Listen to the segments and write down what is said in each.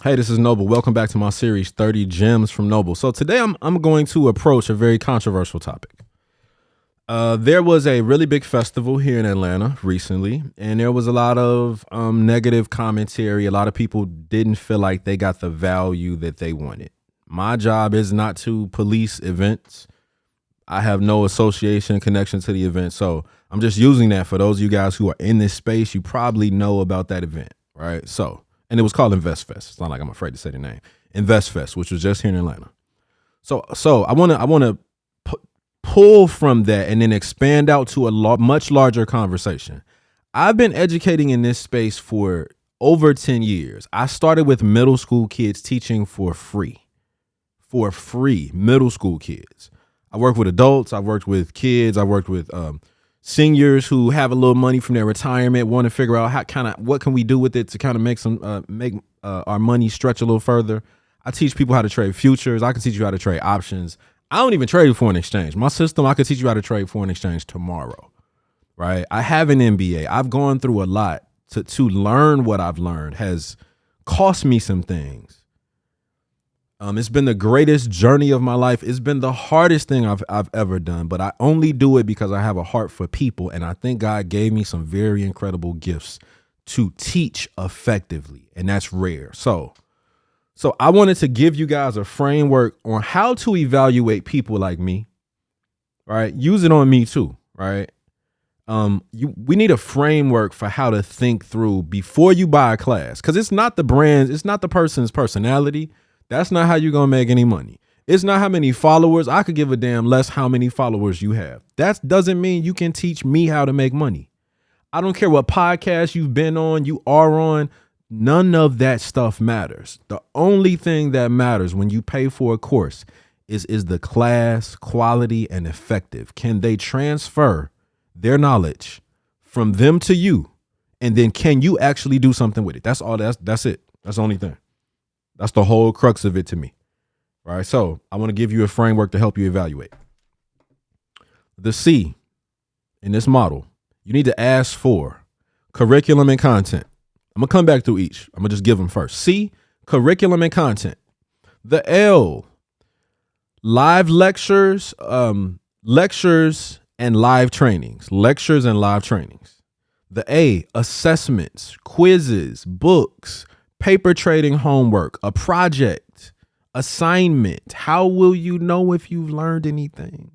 Hey, this is Noble. Welcome back to my series, 30 Gems from Noble. So today I'm going to approach a very controversial topic. There was a really big festival here in Atlanta recently, and there was a lot of negative commentary. A lot of people didn't feel like they got the value that they wanted. My job is not to police events. I have no association connection to the event. So I'm just using that for those of you guys who are in this space. You probably know about that event, right? So, and it was called InvestFest. It's not like I'm afraid to say the name. InvestFest, which was just here in Atlanta. So I want to pull from that and then expand out to a much larger conversation. I've been educating in this space for over 10 years. I started with middle school kids teaching for free, middle school kids. I worked with adults. I worked with kids. I worked with seniors who have a little money from their retirement, want to figure out what can we do with it to kind of make our money stretch a little further. I teach people how to trade futures. I can teach you how to trade options. I don't even trade foreign exchange. My system, I could teach you how to trade foreign exchange tomorrow, right? I have an M.B.A. I've gone through a lot to learn what I've learned. Has cost me some things. It's been the greatest journey of my life. It's been the hardest thing I've ever done, but I only do it because I have a heart for people. And I think God gave me some very incredible gifts to teach effectively. And that's rare. So I wanted to give you guys a framework on how to evaluate people like me, right? Use it on me too, right? We need a framework for how to think through before you buy a class. Cause it's not the brand. It's not the person's personality. That's not how you're going to make any money. It's not how many followers. I could give a damn less how many followers you have. That doesn't mean you can teach me how to make money. I don't care what podcast you've been on, you are on. None of that stuff matters. The only thing that matters when you pay for a course is the class, quality, and effective. Can they transfer their knowledge from them to you? And then can you actually do something with it? That's all. That's it. That's the only thing. That's the whole crux of it to me. All right. So I want to give you a framework to help you evaluate. The C in this model, you need to ask for curriculum and content. I'm going to come back through each. I'm going to just give them first. C, curriculum and content. The L, live lectures, lectures and live trainings. Lectures and live trainings. The A, assessments, quizzes, books, paper trading homework, a project, assignment. How will you know if you've learned anything?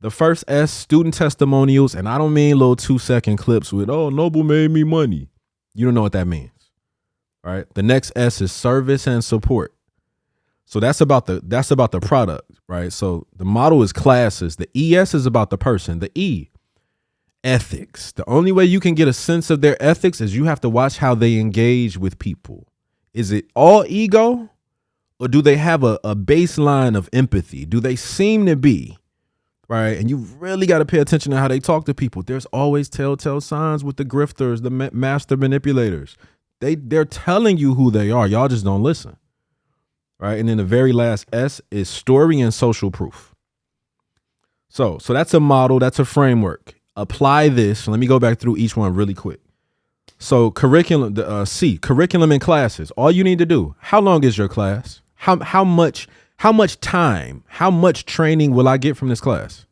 The first S, student testimonials. And I don't mean little 2-second clips with, oh, Noble made me money. You don't know what that means. All right. The next S is service and support. So that's about the product, right? So the model is classes. The ES is about the person. The E, ethics. The only way you can get a sense of their ethics is you have to watch how they engage with people. Is it all ego, or do they have a baseline of empathy? Do they seem to be, right? And you really got to pay attention to how they talk to people. There's always telltale signs with the grifters, the master manipulators. They're telling you who they are. Y'all just don't listen, right? And then the very last S is story and social proof. So that's a model. That's a framework. Apply this. Let me go back through each one really quick. So curriculum, C, curriculum and classes. All you need to do. How long is your class? How much time, how much training will I get from this class?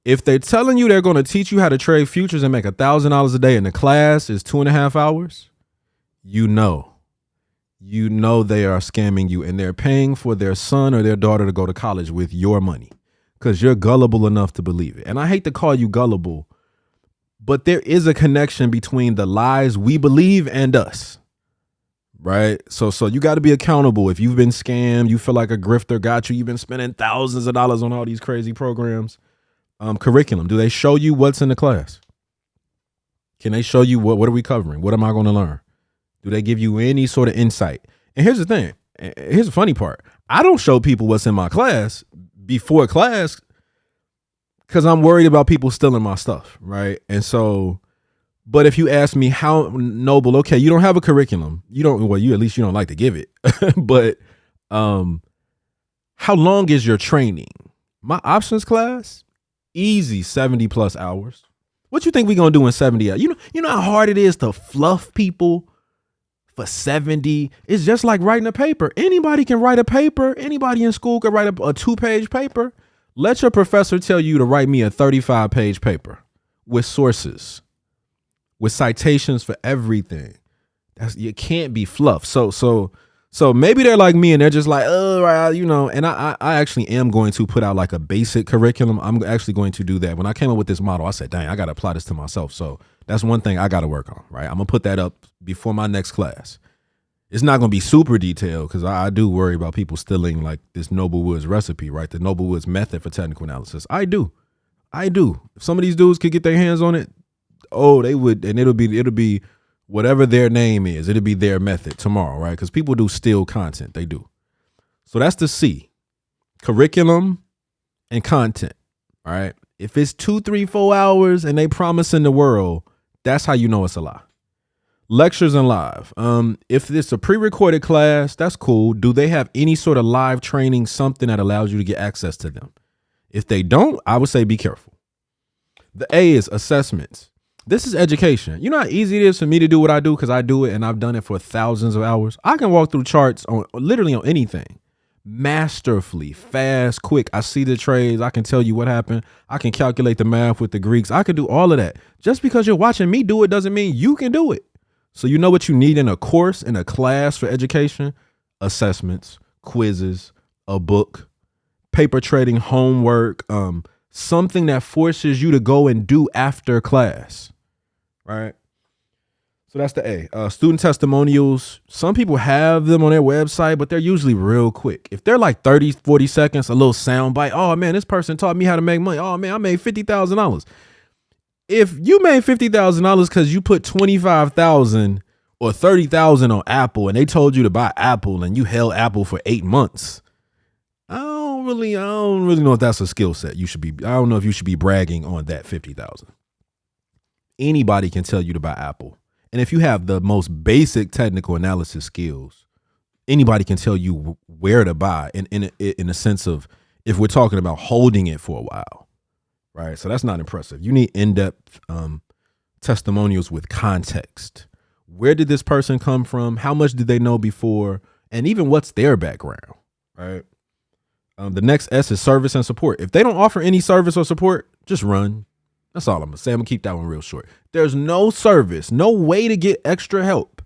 If they're telling you they're going to teach you how to trade futures and make $1,000 a day and the class is 2.5 hours, you know they are scamming you and they're paying for their son or their daughter to go to college with your money because you're gullible enough to believe it. And I hate to call you gullible, but there is a connection between the lies we believe and us. Right. So you got to be accountable. If you've been scammed, you feel like a grifter got you, you've been spending thousands of dollars on all these crazy programs. Curriculum. Do they show you what's in the class? Can they show you what are we covering? What am I going to learn? Do they give you any sort of insight? And here's the thing. Here's the funny part. I don't show people what's in my class before class because I'm worried about people stealing my stuff. Right. And so, but if you ask me how, Noble, okay, you don't have a curriculum. You at least you don't like to give it. But how long is your training? My options class, easy 70+ hours. What you think we gonna do in 70 hours? You know how hard it is to fluff people for 70. It's just like writing a paper. Anybody can write a paper. Anybody in school can write a 2-page paper. Let your professor tell you to write me a 35-page paper with sources, with citations for everything. You can't be fluff. So maybe they're like me and they're just like, and I actually am going to put out like a basic curriculum. I'm actually going to do that. When I came up with this model, I said, dang, I got to apply this to myself. So that's one thing I got to work on, right? I'm going to put that up before my next class. It's not going to be super detailed because I do worry about people stealing like this Noble Woods recipe, right? The Noble Woods method for technical analysis. I do. If some of these dudes could get their hands on it, they would, and it'll be whatever their name is, it'll be their method tomorrow, right? Because people do steal content. They do. So that's the C, curriculum and content, all right? If it's 2, 3, 4 hours and they promising the world, that's how you know it's a lie. Lectures and live. If it's a pre-recorded class, that's cool. Do they have any sort of live training, something that allows you to get access to them? If they don't, I would say be careful. The A is assessments. This is education. You know how easy it is for me to do what I do because I do it and I've done it for thousands of hours. I can walk through charts on literally on anything. Masterfully, fast, quick. I see the trades. I can tell you what happened. I can calculate the math with the Greeks. I can do all of that. Just because you're watching me do it doesn't mean you can do it. So you know what you need in a course, in a class for education? Assessments, quizzes, a book, paper trading, homework, something that forces you to go and do after class. Right. So that's the A. Student testimonials. Some people have them on their website, but they're usually real quick. If they're like 30, 40 seconds, a little sound bite. Oh man, this person taught me how to make money. Oh man, I made $50,000. If you made $50,000 because you put 25,000 or 30,000 on Apple and they told you to buy Apple and you held Apple for 8 months, I don't really know if that's a skill set you should be. I don't know if you should be bragging on that 50,000. Anybody can tell you to buy Apple. And if you have the most basic technical analysis skills, anybody can tell you where to buy in a sense of if we're talking about holding it for a while, right? So that's not impressive. You need in-depth testimonials with context. Where did this person come from? How much did they know before? And even what's their background, right? The next S is service and support. If they don't offer any service or support, just run. That's all I'm gonna say. I'm gonna keep that one real short. There's no service, no way to get extra help.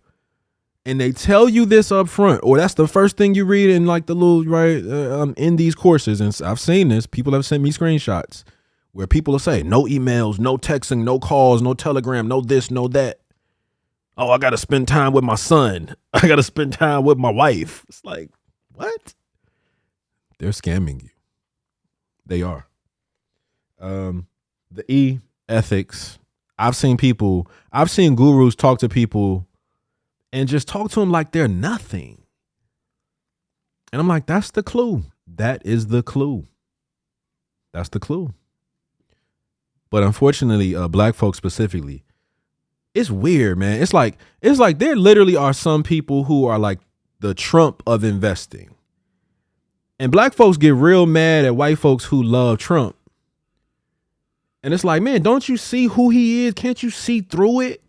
And they tell you this up front, or that's the first thing you read in like the little, right, in these courses. And I've seen this. People have sent me screenshots where people will say, no emails, no texting, no calls, no Telegram, no this, no that. Oh, I got to spend time with my son. I got to spend time with my wife. It's like, what? They're scamming you. They are. The E, ethics. I've seen gurus talk to people and just talk to them like they're nothing. And I'm like, that's the clue. That is the clue. That's the clue. But unfortunately, black folks specifically, it's weird, man. It's like there literally are some people who are like the Trump of investing. And black folks get real mad at white folks who love Trump. And it's like, man, don't you see who he is? Can't you see through it?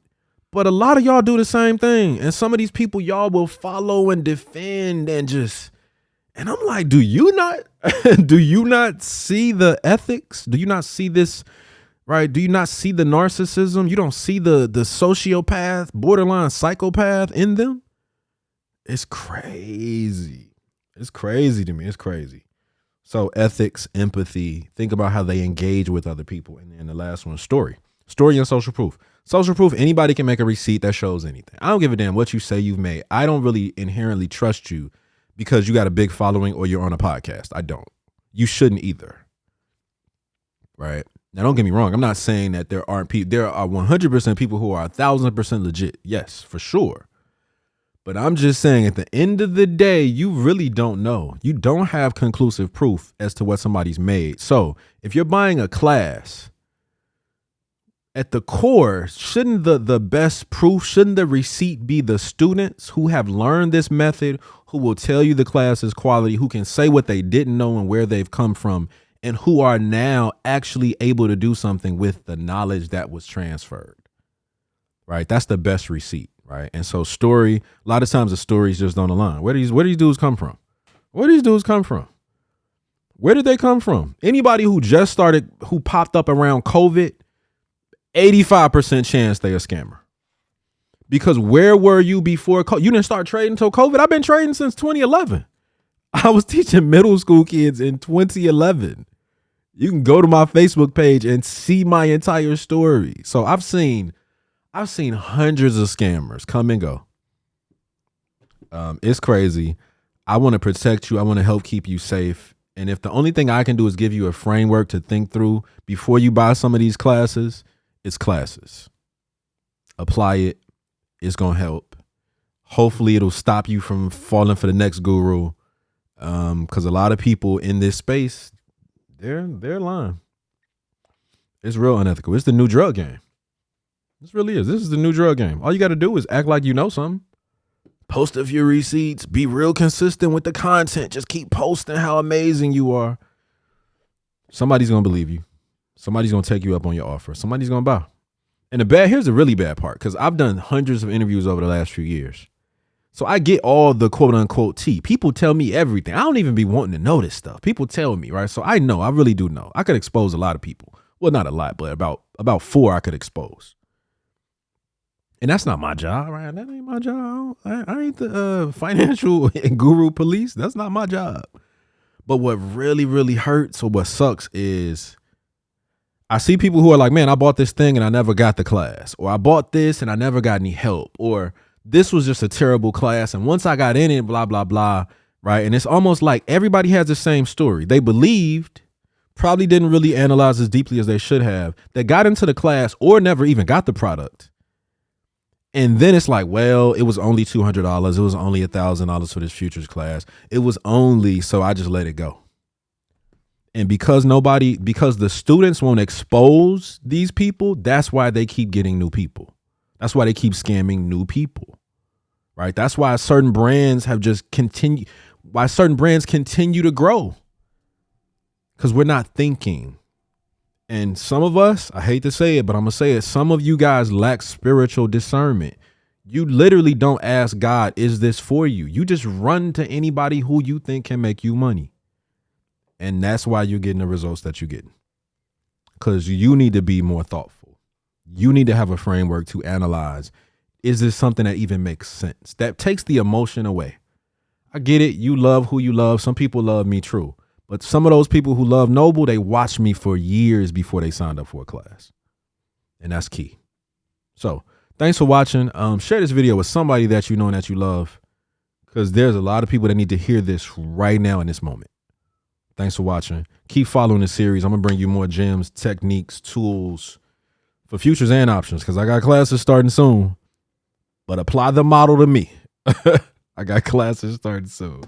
But a lot of y'all do the same thing. And some of these people y'all will follow and defend and I'm like, do you not see the ethics? Do you not see this, right? Do you not see the narcissism? You don't see the sociopath, borderline psychopath in them? It's crazy. It's crazy to me. It's crazy. So ethics, empathy, think about how they engage with other people. And then the last one, story and social proof. Social proof, anybody can make a receipt that shows anything. I don't give a damn what you say you've made. I don't really inherently trust you because you got a big following or you're on a podcast. I don't. You shouldn't either. Right? Now, don't get me wrong. I'm not saying that there aren't people. There are 100% people who are 1,000% legit. Yes, for sure. But I'm just saying at the end of the day, you really don't know. You don't have conclusive proof as to what somebody's made. So if you're buying a class, at the core, shouldn't the best proof, shouldn't the receipt be the students who have learned this method, who will tell you the class is quality, who can say what they didn't know and where they've come from, and who are now actually able to do something with the knowledge that was transferred, right? That's the best receipt. right? And so a lot of times the stories just don't align. Where do these dudes come from? Where do these dudes come from? Where did they come from? Anybody who who popped up around COVID, 85% chance they a scammer. Because where were you before COVID? You didn't start trading until COVID. I've been trading since 2011. I was teaching middle school kids in 2011. You can go to my Facebook page and see my entire story. So I've seen hundreds of scammers come and go. It's crazy. I want to protect you. I want to help keep you safe. And if the only thing I can do is give you a framework to think through before you buy some of these classes, it's classes. Apply it. It's going to help. Hopefully it'll stop you from falling for the next guru. Because a lot of people in this space, they're lying. It's real unethical. It's the new drug game. This really is. This is the new drug game. All you got to do is act like you know something. Post a few receipts. Be real consistent with the content. Just keep posting how amazing you are. Somebody's going to believe you. Somebody's going to take you up on your offer. Somebody's going to buy. And here's the really bad part, because I've done hundreds of interviews over the last few years. So I get all the quote unquote tea. People tell me everything. I don't even be wanting to know this stuff. People tell me, right? So I know, I really do know. I could expose a lot of people. Well, not a lot, but about 4 I could expose. And that's not my job, right? That ain't my job. I ain't the financial guru police. That's not my job. But what really, really hurts, or what sucks, is I see people who are like, man, I bought this thing and I never got the class. Or I bought this and I never got any help. Or this was just a terrible class. And once I got in it, blah, blah, blah, right? And it's almost like everybody has the same story. They believed, probably didn't really analyze as deeply as they should have, that got into the class or never even got the product. And then it's like, well, it was only $200. It was only $1,000 for this futures class. It was only, so I just let it go. And because the students won't expose these people, that's why they keep getting new people. That's why they keep scamming new people, right? That's why certain brands continue to grow, because we're not thinking. And some of us, I hate to say it, but I'm going to say it. Some of you guys lack spiritual discernment. You literally don't ask God, is this for you? You just run to anybody who you think can make you money. And that's why you're getting the results that you're getting. Because you need to be more thoughtful. You need to have a framework to analyze. Is this something that even makes sense? That takes the emotion away. I get it. You love who you love. Some people love me, true. But some of those people who love Noble, they watched me for years before they signed up for a class. And that's key. So thanks for watching. Share this video with somebody that you know and that you love, because there's a lot of people that need to hear this right now in this moment. Thanks for watching. Keep following the series. I'm going to bring you more gems, techniques, tools for futures and options, because I got classes starting soon. But apply the model to me. I got classes starting soon.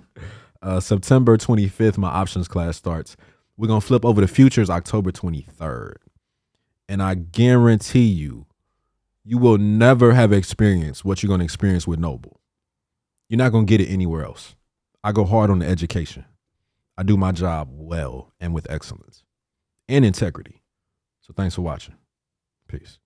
September 25th, my options class starts. We're going to flip over to futures October 23rd. And I guarantee you, you will never have experienced what you're going to experience with Noble. You're not going to get it anywhere else. I go hard on the education. I do my job well and with excellence and integrity. So thanks for watching. Peace.